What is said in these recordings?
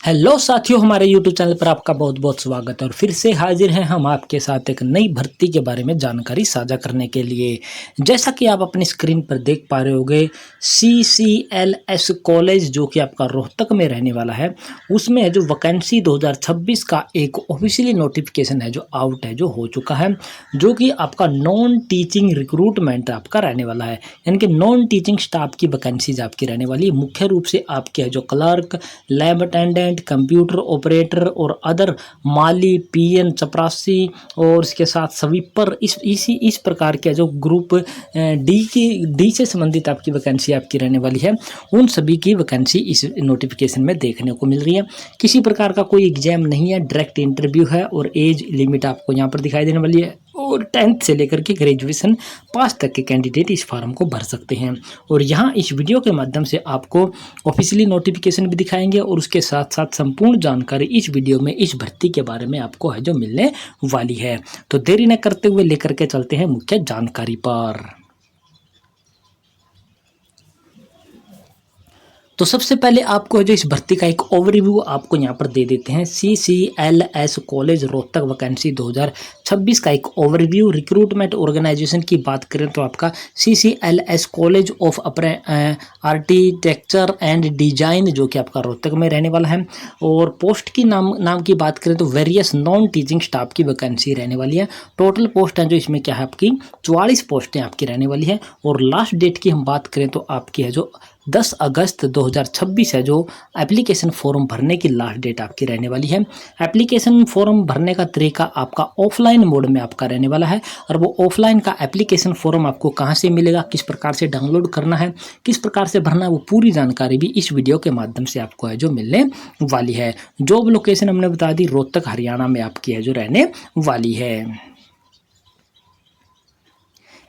Hello साथियों, हमारे YouTube channel पर आपका बहुत बहुत स्वागत है। और फिर से हाजिर हैं हम आपके साथ एक नई भर्ती के बारे में जानकारी साझा करने के लिए। जैसा कि आप अपनी स्क्रीन पर देख पा रहे होंगे, CCLS कॉलेज जो कि आपका रोहतक में रहने वाला है, उसमें है जो वैकेंसी 2026 का एक ऑफिशियली नोटिफिकेशन है जो आउट है, जो हो चुका है, जो कि आपका नॉन टीचिंग रिक्रूटमेंट आपका रहने वाला है। यानी कि नॉन टीचिंग स्टाफ की वैकेंसीज आपकी रहने वाली है। मुख्य रूप से आपके है जो clerk, lab attendant, computer operator और अदर माली, पीएन, चपरासी और इसके साथ स्वीपर, इस प्रकार के जो ग्रुप डी से संबंधित आपकी वैकेंसी आपकी रहने वाली है, उन सभी की वैकेंसी इस नोटिफिकेशन में देखने को मिल रही है। किसी प्रकार का कोई एग्जाम नहीं है, डायरेक्ट इंटरव्यू है और एज लिमिट आपको यहाँ पर दिखाई देने वाली है। और 10th से लेकर के ग्रेजुएशन पास तक के कैंडिडेट इस फॉर्म को भर सकते हैं। और यहाँ इस वीडियो के माध्यम से आपको ऑफिशियली नोटिफिकेशन भी दिखाएंगे और उसके साथ साथ संपूर्ण जानकारी इस वीडियो में इस भर्ती के बारे में आपको है जो मिलने वाली है। तो देरी न करते हुए लेकर के चलते हैं मुख्य जानकारी पर। तो सबसे पहले आपको जो इस भर्ती का एक ओवरव्यू आपको यहाँ पर दे देते हैं। CCLS कॉलेज रोहतक वैकेंसी 2026 का एक ओवरव्यू। रिक्रूटमेंट ऑर्गेनाइजेशन की बात करें तो आपका CCLS college of architecture and design जो कि आपका रोहतक में रहने वाला है। और पोस्ट की नाम की बात करें तो वेरियस नॉन टीचिंग स्टाफ की वैकेंसी रहने वाली है। टोटल पोस्ट है जो इसमें क्या है आपकी 44 पोस्टें आपकी रहने वाली है। और लास्ट डेट की हम बात करें तो आपकी है जो 10 अगस्त 2026 है जो एप्लीकेशन फॉर्म भरने की लास्ट डेट आपकी रहने वाली है। एप्लीकेशन फॉर्म भरने का तरीका आपका ऑफलाइन मोड में आपका रहने वाला है। और वो ऑफलाइन का एप्लीकेशन फॉर्म आपको कहाँ से मिलेगा, किस प्रकार से डाउनलोड करना है, किस प्रकार से भरना है, वो पूरी जानकारी भी इस वीडियो के माध्यम से आपको है जो मिलने वाली है। जॉब लोकेशन हमने बता दी, रोहतक हरियाणा में आपकी है जो रहने वाली है।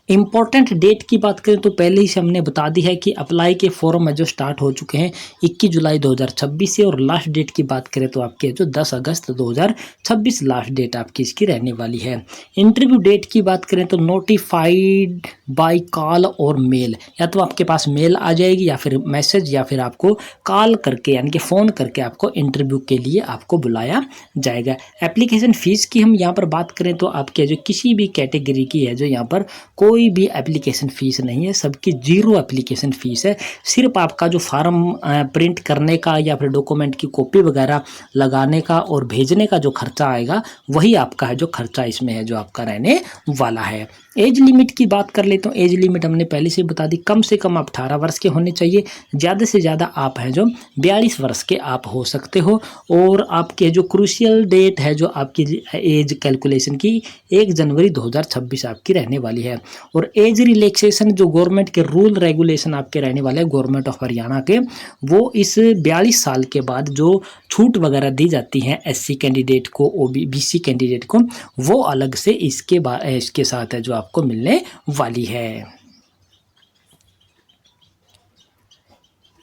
इंपॉर्टेंट डेट की बात करें तो पहले ही से हमने बता दी है कि अप्लाई के फॉर्म है जो स्टार्ट हो चुके हैं 21 जुलाई 2026 से। और लास्ट डेट की बात करें तो आपकी जो 10 अगस्त 2026 लास्ट डेट आपकी इसकी रहने वाली है। इंटरव्यू डेट की बात करें तो नोटिफाइड बाय कॉल और मेल, या तो आपके पास मेल आ जाएगी या फिर मैसेज या फिर आपको कॉल करके यानी कि फ़ोन करके आपको इंटरव्यू के लिए आपको बुलाया जाएगा। एप्लीकेशन फ़ीस की हम यहाँ पर बात करें तो आपके जो किसी भी कैटेगरी की है जो यहाँ पर कोई भी एप्लीकेशन फ़ीस नहीं है, सबकी 0 एप्लीकेशन फ़ीस है। सिर्फ आपका जो फार्म प्रिंट करने का या फिर डॉक्यूमेंट की कॉपी वगैरह लगाने का और भेजने का जो खर्चा आएगा वही आपका है जो खर्चा इसमें है जो आपका रहने वाला है। एज लिमिट की बात कर लेते हो। एज लिमिट हमने पहले से बता दी, कम से कम आप 18 वर्ष के होने चाहिए, ज़्यादा से ज़्यादा आप हैं जो 42 वर्ष के आप हो सकते हो। और आपके जो क्रूशियल डेट है जो आपकी एज कैलकुलेशन की 1 जनवरी 2026 आपकी रहने वाली है। और एज रिलैक्सेशन जो गवर्नमेंट के रूल रेगुलेशन आपके रहने वाले हैं गवर्नमेंट ऑफ हरियाणा के, वो इस 42 साल के बाद जो छूट वगैरह दी जाती हैं SC कैंडिडेट को, OBC कैंडिडेट को, वो अलग से इसके साथ है जो आपको मिलने वाली है।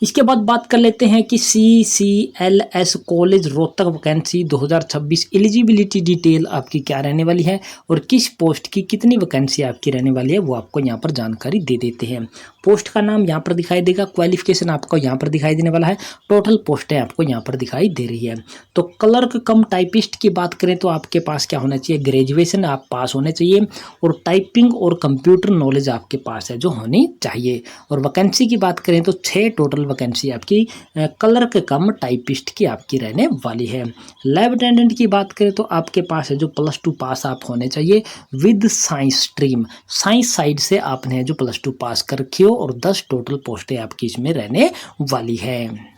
इसके बाद बात कर लेते हैं कि CCLS college Rohtak vacancy 2026 eligibility detail आपकी क्या रहने वाली है और किस पोस्ट की कितनी वैकेंसी आपकी रहने वाली है, वो आपको यहाँ पर जानकारी दे देते हैं। पोस्ट का नाम यहाँ पर दिखाई देगा, क्वालिफिकेशन आपको यहाँ पर दिखाई देने वाला है, टोटल पोस्टें आपको यहाँ पर दिखाई दे रही है। तो क्लर्क कम टाइपिस्ट की बात करें तो आपके पास क्या होना चाहिए, ग्रेजुएशन आप पास होने चाहिए और टाइपिंग और कंप्यूटर नॉलेज आपके पास है जो होनी चाहिए। और वैकेंसी की बात करें तो 6 टोटल वैकेंसी आपकी क्लर्क कम टाइपिस्ट की आपकी रहने वाली है। लैब अटेंडेंट की बात करें तो आपके पास है जो +2 पास आप होने चाहिए with science stream, science side से आपने जो +2 पास कर रखी हो। और 10 टोटल पोस्टें आपकी इसमें रहने वाली है।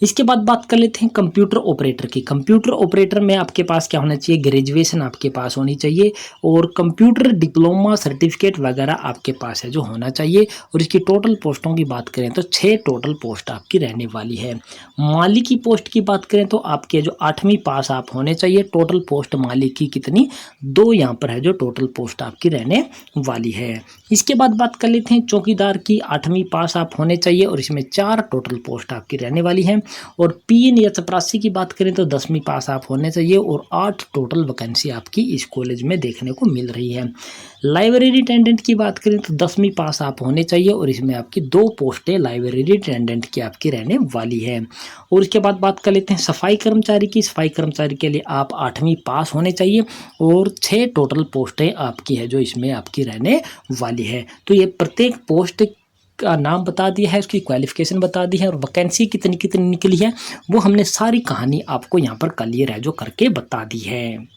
इसके बाद बात कर लेते हैं कंप्यूटर ऑपरेटर की। कंप्यूटर ऑपरेटर में आपके पास क्या होना चाहिए, ग्रेजुएशन आपके पास होनी चाहिए और कंप्यूटर डिप्लोमा सर्टिफिकेट वगैरह आपके पास है जो होना चाहिए। और इसकी टोटल पोस्टों की बात करें तो 6 टोटल पोस्ट आपकी रहने वाली है। माली की पोस्ट की बात करें तो आपके जो 8वीं पास आप होने चाहिए। टोटल पोस्ट माली की कितनी, 2 यहाँ पर है जो टोटल पोस्ट आपकी रहने वाली है। इसके बाद बात कर लेते हैं चौकीदार की, 8वीं पास आप होने चाहिए और इसमें 4 टोटल पोस्ट आपकी रहने वाली है। और पीएन या चपरासी की बात करें तो 10वीं पास आप होने चाहिए और 8 टोटल वैकेंसी आपकी इस कॉलेज में देखने को मिल रही है। लाइब्रेरी अटेंडेंट की बात करें तो 10वीं पास आप होने चाहिए और इसमें आपकी 2 पोस्टें लाइब्रेरी अटेंडेंट की आपकी रहने वाली है। और उसके बाद बात कर लेते हैं सफाई कर्मचारी की। सफाई कर्मचारी के लिए आप 8वीं पास होने चाहिए और 6 टोटल पोस्टें आपकी है जो इसमें आपकी रहने वाली है। तो ये प्रत्येक पोस्ट का नाम बता दिया है, उसकी क्वालिफिकेशन बता दी है और वैकेंसी कितनी कितनी निकली है वो हमने सारी कहानी आपको यहाँ पर क्लियर है जो करके बता दी है।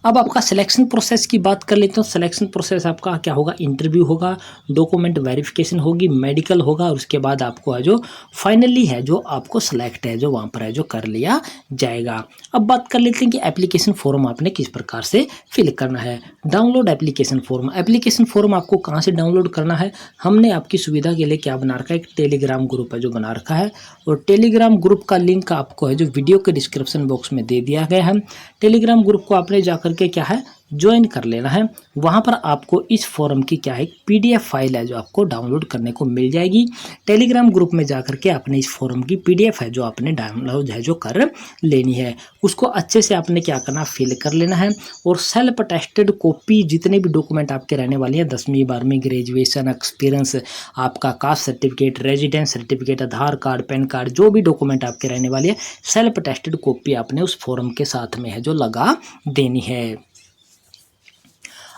अब आपका सिलेक्शन प्रोसेस की बात कर लेते हैं। सिलेक्शन प्रोसेस आपका क्या होगा, इंटरव्यू होगा, डॉक्यूमेंट वेरिफिकेशन होगी, मेडिकल होगा और उसके बाद आपको है जो फाइनली है जो आपको सिलेक्ट है जो वहाँ पर है जो कर लिया जाएगा। अब बात कर लेते हैं कि एप्लीकेशन फॉर्म आपने किस प्रकार से फिल करना है। Download application form. Application form आपको कहाँ से डाउनलोड करना है, हमने आपकी सुविधा के लिए क्या बना रखा है, एक टेलीग्राम ग्रुप है जो बना रखा है और टेलीग्राम ग्रुप का लिंक आपको है जो वीडियो के डिस्क्रिप्शन बॉक्स में दे दिया गया है। टेलीग्राम ग्रुप को आपने जाकर के क्या है ज्वाइन कर लेना है। वहाँ पर आपको इस फॉर्म की क्या है पीडीएफ फाइल है जो आपको डाउनलोड करने को मिल जाएगी। टेलीग्राम ग्रुप में जाकर के आपने इस फॉर्म की पीडीएफ है जो आपने डाउनलोड है जो कर लेनी है। उसको अच्छे से आपने क्या करना फिल कर लेना है और सेल्फ अटेस्टेड कॉपी जितने भी डॉक्यूमेंट आपके रहने वाले हैं 10वीं 12वीं ग्रेजुएशन एक्सपीरियंस, आपका कास्ट सर्टिफिकेट, रेजिडेंस सर्टिफिकेट, आधार कार्ड, पैन कार्ड, जो भी डॉक्यूमेंट आपके रहने वाले हैं सेल्फ अटेस्टेड कॉपी आपने उस फॉर्म के साथ में है जो लगा देनी है।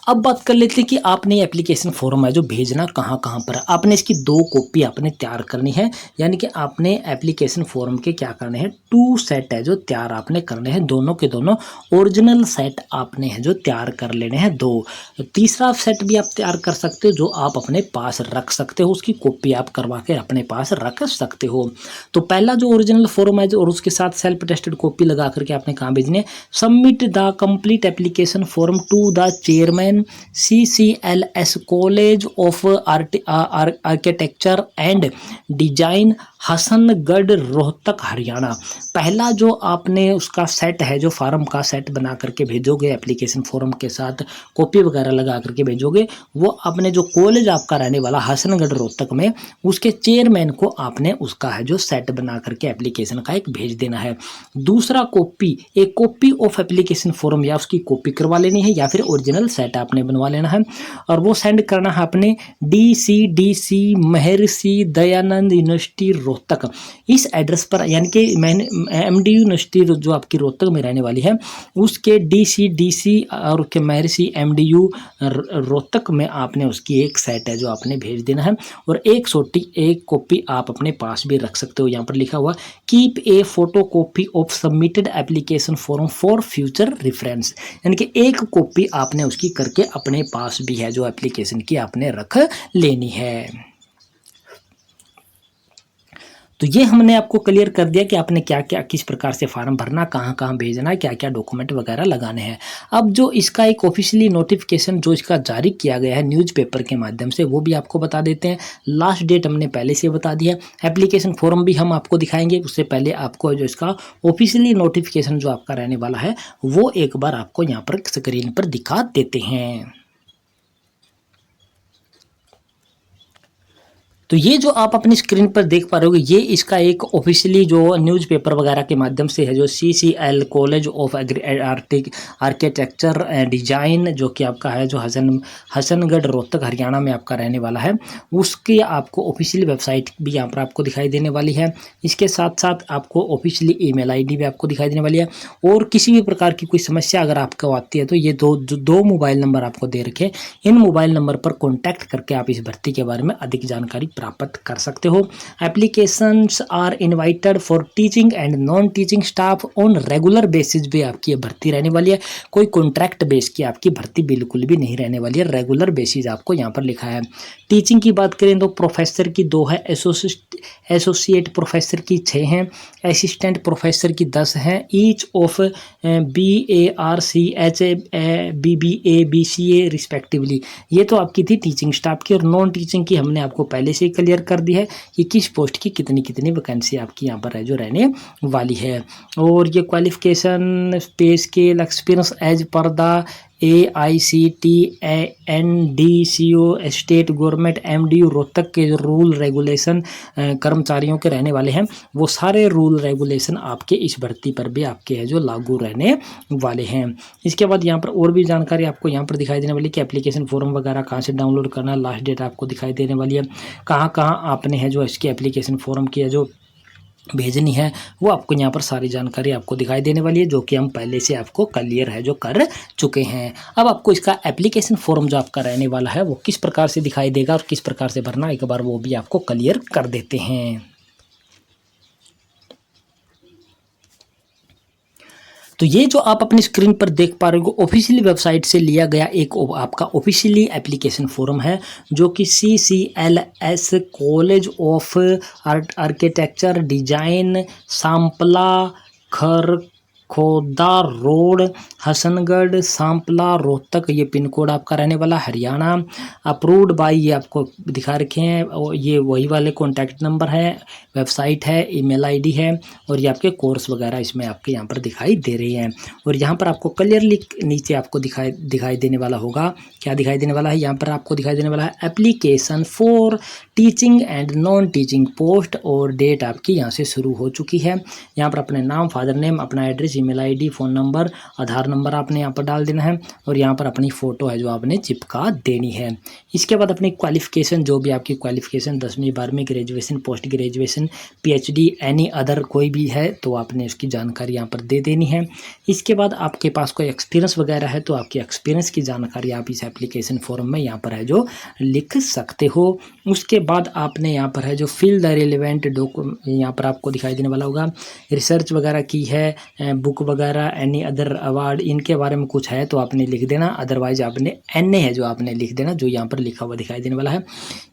अब बात कर लेते हैं कि आपने एप्लीकेशन फॉर्म है जो भेजना कहाँ कहाँ पर। आपने इसकी 2 कॉपी आपने तैयार करनी है, यानी कि आपने एप्लीकेशन फॉर्म के क्या करने हैं 2 सेट है जो तैयार आपने करने हैं, दोनों के दोनों ओरिजिनल सेट आपने है जो तैयार कर लेने हैं 2। तीसरा सेट भी आप तैयार कर सकते हो जो आप अपने पास रख सकते हो, उसकी कॉपी आप करवा के अपने पास रख सकते हो। तो पहला जो ओरिजिनल फॉर्म है जो और उसके साथ सेल्फ अटेस्टेड कॉपी लगा करके आपने कहाँ भेजने है, submit the complete application form to the chairman CCLS college of architecture and design Hasangarh Rohtak Haryana. पहला जो आपने उसका सेट है जो फार्म का सेट बना करके भेजोगे एप्लीकेशन फॉर्म के साथ कॉपी वगैरह लगा करके भेजोगे, वो आपने जो कॉलेज आपका रहने वाला हसनगढ़ रोहतक में उसके चेयरमैन को आपने उसका है जो सेट बना करके एप्लीकेशन का एक भेज देना है। दूसरा कॉपी, एक कॉपी ऑफ एप्लीकेशन फॉर्म या उसकी कॉपी करवा लेनी है या फिर ओरिजिनल सेट आपने बनवा लेना है और वो सेंड करना है अपने DCDC महर्षि दयानंद यूनिवर्सिटी रोहतक इस एड्रेस पर, यानी कि मैंने MDU यूनिवर्सिटी जो आपकी रोहतक में रहने वाली है उसके DCDC और के महर्षि MDU रोहतक में आपने उसकी एक सेट है जो आपने भेज देना है और एक कॉपी आप अपने पास भी रख सकते हो। यहाँ पर लिखा हुआ keep a photo copy of submitted application form for future reference, यानी कि एक कॉपी आपने उसकी करके अपने पास भी है जो एप्लीकेशन की आपने रख लेनी है। तो ये हमने आपको क्लियर कर दिया कि आपने क्या क्या किस प्रकार से फार्म भरना, कहाँ कहाँ भेजना है, क्या क्या डॉक्यूमेंट वगैरह लगाने हैं। अब जो इसका एक ऑफिशियली नोटिफिकेशन जो इसका जारी किया गया है न्यूज़पेपर के माध्यम से वो भी आपको बता देते हैं। लास्ट डेट हमने पहले से बता दिया, एप्लीकेशन फॉर्म भी हम आपको दिखाएंगे, उससे पहले आपको जो इसका ऑफिशियली नोटिफिकेशन जो आपका रहने वाला है वो एक बार आपको यहाँ पर स्क्रीन पर दिखा देते हैं। तो ये जो आप अपनी स्क्रीन पर देख पा रहे हो ये इसका एक ऑफिशियली जो न्यूज़पेपर वगैरह के माध्यम से है जो CCL college of architecture and design जो कि आपका है जो हसनगढ़ रोहतक हरियाणा में आपका रहने वाला है उसकी आपको ऑफिशियली वेबसाइट भी यहाँ पर आपको दिखाई देने वाली है। इसके साथ साथ आपको ऑफिशियली ईमेल ID भी आपको दिखाई देने वाली है और किसी भी प्रकार की कोई समस्या अगर आपको आती है तो ये दो मोबाइल नंबर आपको दे रखे, इन मोबाइल नंबर पर कॉन्टैक्ट करके आप इस भर्ती के बारे में अधिक जानकारी प्राप्त कर सकते हो। Applications are invited for teaching and non teaching staff on regular basis पे आपकी ये भर्ती रहने वाली है। कोई कॉन्ट्रैक्ट बेस की आपकी भर्ती बिल्कुल भी नहीं रहने वाली है, रेगुलर बेसिस आपको यहाँ पर लिखा है। टीचिंग की बात करें तो प्रोफेसर की 2 है, एसोसिएट प्रोफेसर की 6 हैं, असिस्टेंट प्रोफेसर की 10 हैं। Each of BARCH BBA BCA respectively. ये तो आपकी थी टीचिंग स्टाफ की और नॉन टीचिंग की हमने आपको पहले से क्लियर कर दी है कि किस पोस्ट की कितनी कितनी वैकेंसी आपकी यहाँ पर है जो रहने वाली है। और ये qualification pay scale experience as per the AICTANDCO state government MDU Rohtak के जो रूल रेगुलेशन कर्मचारियों के रहने वाले हैं, वो सारे रूल रेगुलेशन आपके इस भर्ती पर भी आपके है जो लागू रहने वाले हैं। इसके बाद यहाँ पर और भी जानकारी आपको यहाँ पर दिखाई देने वाली कि एप्लीकेशन फॉर्म वगैरह कहाँ से डाउनलोड करना है, लास्ट डेट आपको दिखाई देने वाली है, कहाँ कहाँ आपने है जो इसकी एप्लीकेशन फॉर्म की है जो भेजनी है, वो आपको यहाँ पर सारी जानकारी आपको दिखाई देने वाली है, जो कि हम पहले से आपको क्लियर है जो कर चुके हैं। अब आपको इसका एप्लीकेशन फॉर्म जो आपका रहने वाला है वो किस प्रकार से दिखाई देगा और किस प्रकार से भरना, एक बार वो भी आपको क्लियर कर देते हैं। तो ये जो आप अपनी स्क्रीन पर देख पा रहे हो ऑफिशियली वेबसाइट से लिया गया एक आपका ऑफिशियली एप्लीकेशन फॉर्म है, जो कि CCLS college of architecture design Sampla Kharkhoda road Hasangarh Sampla Rohtak, ये पिन कोड आपका रहने वाला हरियाणा, अप्रूव्ड बाय, ये आपको दिखा रखे हैं, और ये वही वाले कॉन्टैक्ट नंबर है, वेबसाइट है, ईमेल आईडी है, और ये आपके कोर्स वगैरह इसमें आपके यहाँ पर दिखाई दे रही हैं। और यहाँ पर आपको क्लियरली नीचे आपको दिखाई देने वाला होगा, क्या दिखाई देने वाला है, यहाँ पर आपको दिखाई देने वाला है application for teaching and non teaching post, और डेट आपकी यहाँ से शुरू हो चुकी है। यहाँ पर अपने नाम, फादर नेम, अपना address, email ID, phone number, Aadhaar number आपने यहाँ पर डाल देना है, और यहाँ पर अपनी फ़ोटो है जो आपने चिपका देनी है। इसके बाद अपनी क्वालिफ़िकेशन, जो भी आपकी क्वालिफ़िकेशन 10वीं 12वीं graduation, post graduation, PhD, any other कोई भी है तो आपने उसकी जानकारी यहाँ पर दे देनी है। इसके बाद आपके पास कोई एक्सपीरियंस वगैरह है तो आपकी एक्सपीरियंस की जानकारी आप इस एप्लीकेशन फॉर्म में यहाँ पर है जो लिख सकते हो। उसके बाद आपने यहाँ पर है जो फिल द रिलेवेंट डॉक्यूमेंट, यहाँ पर आपको दिखाई देने वाला होगा, रिसर्च वगैरह की है, बुक वगैरह, एनी अदर अवार्ड, इनके बारे में कुछ है तो आपने लिख देना, अदरवाइज आपने NA है जो आपने लिख देना, जो यहाँ पर लिखा हुआ दिखाई देने वाला है।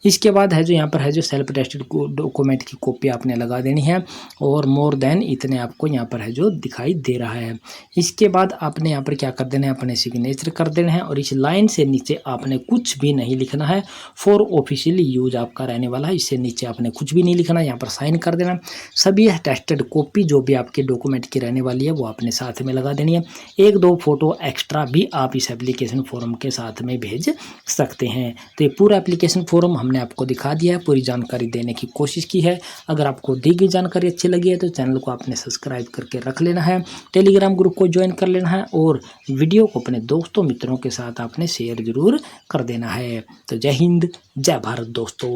इसके बाद है जो यहाँ पर है जो सेल्फ अटेस्टेड डॉक्यूमेंट की कॉपी आपने लगा देनी है, और मोर देन इतने आपको यहाँ पर है जो दिखाई दे रहा है। इसके बाद आपने यहाँ पर क्या कर देना है, अपने सिग्नेचर कर देना है, और इस लाइन से नीचे आपने कुछ भी नहीं लिखना है, फॉर ऑफिशियली यूज आपका रहने वाला है, इससे नीचे आपने कुछ भी नहीं लिखना है, यहाँ पर साइन कर देना। सभी अटेस्टेड कॉपी जो भी आपके डॉक्यूमेंट की रहने वाली है वो आपने साथ में लगा देनी है। 1-2 फोटो एक्स्ट्रा भी आप इस एप्लीकेशन फॉर्म के साथ में भेज सकते हैं। तो ये पूरा एप्लीकेशन फॉर्म हमने आपको दिखा दिया है, पूरी जानकारी देने की कोशिश की है। अगर आपको दी गई जानकारी अच्छी लगी है तो चैनल को आपने सब्सक्राइब करके रख लेना है, टेलीग्राम ग्रुप को ज्वाइन कर लेना है, और वीडियो को अपने दोस्तों मित्रों के साथ आपने शेयर जरूर कर देना है। तो जय हिंद, जय भारत दोस्तों।